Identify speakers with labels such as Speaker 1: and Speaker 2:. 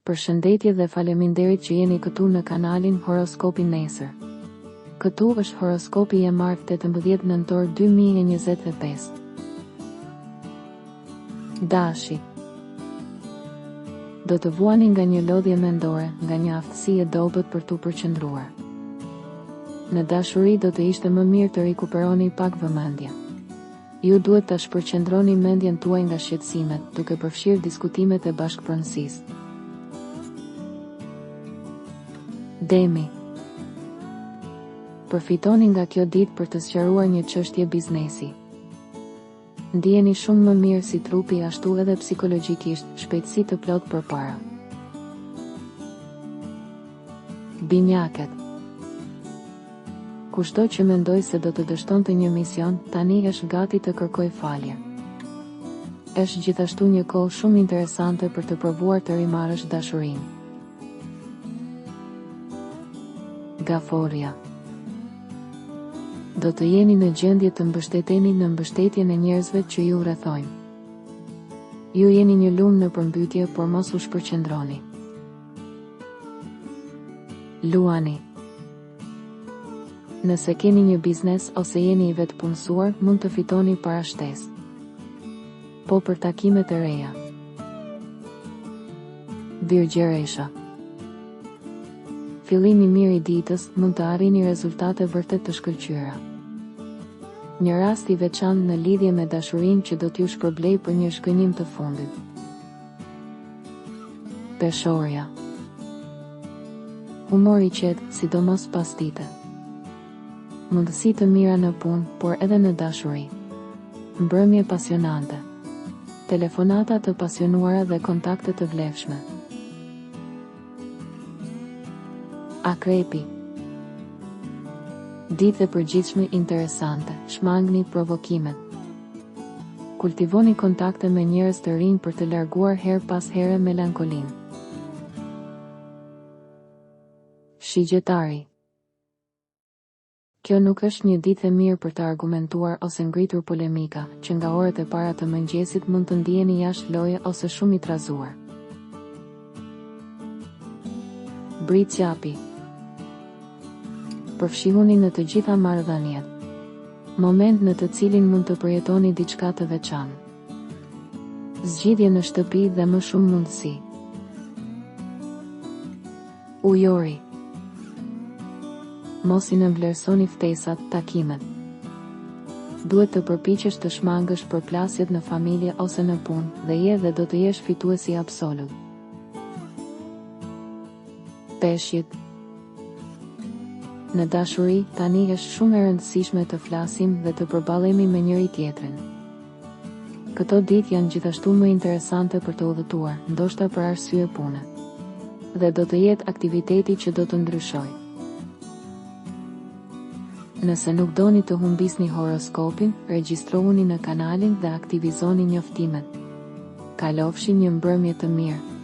Speaker 1: Përshëndetje dhe faleminderit që jeni këtu në kanalin Horoskopi Nesër. Këtu është horoskopi i martë 18 nëntor 2025. Dashi. Do të vuani nga një lodhje mendore, nga një aftësi e dobët për t'u përqendruar. Në dashuri do të ishte më mirë të rikuperoni pak vëmendje. Ju duhet ta shpërqendroni mendjen tuaj nga shqetësimet, duke përfshirë diskutimet e bashkëpronësisë. Demi. Përfitoni nga kjo ditë për të sqaruar një çështje biznesi. Ndjeni shumë më mirë si trupi ashtu edhe psikologjikisht, shpejtësi të plot përpara. Binjaket. Kushdo që mendoj se do të dështonte një mision, tani është gati të kërkoj falje. Është gjithashtu një kohë shumë interesante për të provuar të rimarrësh dashurinë. Gaforia. Do të jeni në gjendje të mbështeteni në mbështetjen e njerëzve që ju rrethojnë. Ju jeni një lumë në përmbytje, por mos u shpërqendroni. Luani. Nëse keni një biznes ose jeni i vetëpunësuar, mund të fitoni parashtesë. Po për takimet e reja. Virgjëresha. Fillimi mirë i ditës mund të arrini rezultate vërtet të shkëlqyera. Një rast i veçantë në lidhje me dashurinë që do t'ju shpërblej për një shkënjim të fundit. Peshorja. Humor i qetë, sidomos pas dite. Mundësi të mira në punë, por edhe në dashuri. Mbrëmje pasionante. Telefonata të pasionuara dhe kontakte të vlefshme. Akrepi. Ditë e përgjithshme interesante, shmangni provokimet. Kultivoni kontakte me njerëz të rinj për të larguar her pas here melankolinë. Shigjetari. Kjo nuk është një ditë e mirë për të argumentuar ose ngritur polemika, që nga orët e para të mëngjesit mund të ndiheni jashtë loje ose shumë i trazuar. Britsjapi. Përfshihuni në të gjitha marrëdhëniet. Moment në të cilin mund të përjetoni diçka të veçantë. Zgjidhje në shtëpi dhe më shumë mundësi. Ujori. Mos i nënvlerësoni ftesat, takimet. Duhet të përpiqesh të shmangësh përplasjet në familje ose në punë, dhe je dhe do të jesh fituesi absolut. Peshqit. Në dashuri, tani është shumë e rëndësishme të flasim dhe të përballemi me njëri tjetrin. Këto ditë janë gjithashtu më interesante për të udhëtuar, ndoshta për arsye pune. Dhe do të jetë aktiviteti që do të ndryshojë. Nëse nuk doni të humbisni horoskopin, regjistrohuni në kanalin dhe aktivizoni njoftimet. Kalofshi një mbrëmje të mirë.